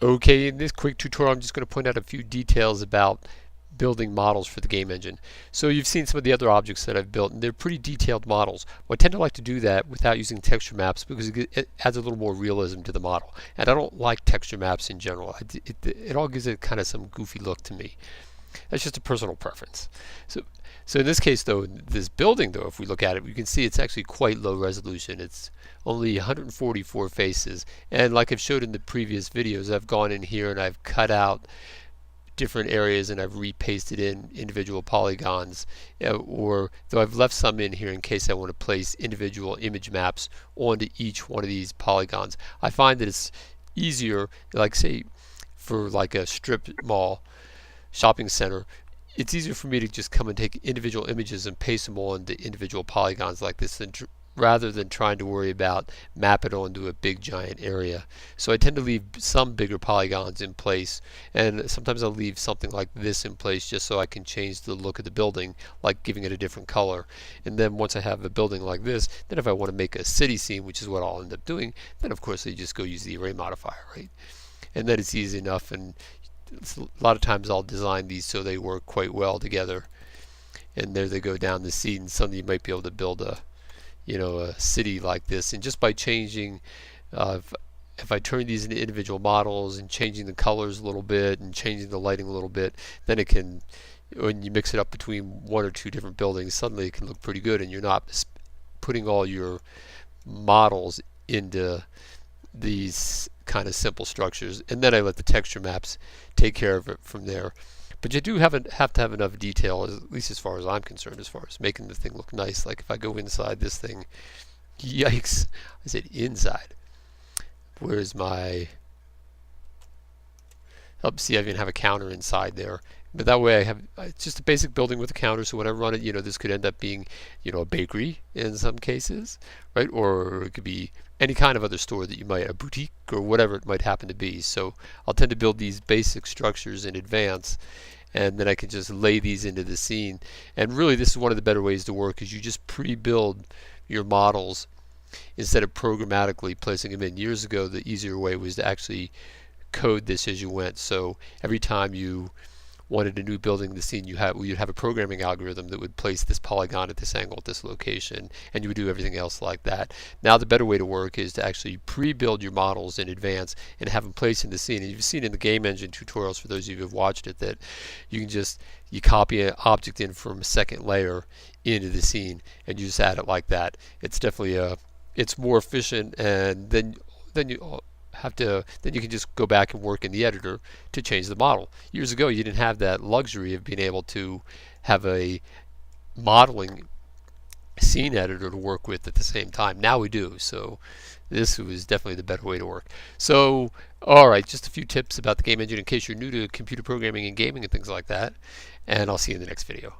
Okay, in this quick tutorial, I'm just going to point out a few details about building models for the game engine. So you've seen some of the other objects that I've built, and they're pretty detailed models. Well, I tend to like to do that without using texture maps because it adds a little more realism to the model. And I don't like texture maps in general. It all gives it kind of some goofy look to me. That's just a personal preference. So in this case, though, this building, though, if we look at it, you can see it's actually quite low resolution. It's only 144 faces. And like I've showed in the previous videos, I've gone in here and I've cut out different areas and I've repasted in individual polygons, or though I've left some in here in case I want to place individual image maps onto each one of these polygons. I find that it's easier, like say for like a strip mall shopping center, it's easier for me to just come and take individual images and paste them on the individual polygons like this rather than trying to worry about map it onto a big giant area. So I tend to leave some bigger polygons in place, and sometimes I'll leave something like this in place just so I can change the look of the building, like giving it a different color. And then once I have a building like this, then if I want to make a city scene, which is what I'll end up doing, then of course I just go use the array modifier, right? And then it's easy enough, and a lot of times I'll design these so they work quite well together. And there they go down the scene. Suddenly you might be able to build a a city like this, and just by changing if I turn these into individual models and changing the colors a little bit and changing the lighting a little bit, then it can, when you mix it up between one or two different buildings, suddenly it can look pretty good, and you're not putting all your models into these kind of simple structures. And then I let the texture maps take care of it from there. But you do have to have enough detail, at least as far as I'm concerned, as far as making the thing look nice. Like if I go inside this thing, yikes, I said inside. Where's my, oh, see, I even have a counter inside there. But that way I have, it's just a basic building with a counter, so when I run it, this could end up being, a bakery in some cases, right? Or it could be any kind of other store that you might, a boutique or whatever it might happen to be. So I'll tend to build these basic structures in advance, and then I can just lay these into the scene. And really this is one of the better ways to work, is you just pre-build your models instead of programmatically placing them in. Years ago the easier way was to actually code this as you went. So every time you wanted a new building in the scene, you'd have a programming algorithm that would place this polygon at this angle at this location, and you would do everything else like that. Now the better way to work is to actually pre-build your models in advance and have them placed in the scene. And you've seen in the game engine tutorials, for those of you who have watched it, that you can you copy an object in from a second layer into the scene and you just add it like that. It's definitely it's more efficient, and then you then you can just go back and work in the editor to change the model. Years ago you didn't have that luxury of being able to have a modeling scene editor to work with at the same time. Now we do, so this was definitely the better way to work. So alright, just a few tips about the game engine in case you're new to computer programming and gaming and things like that, and I'll see you in the next video.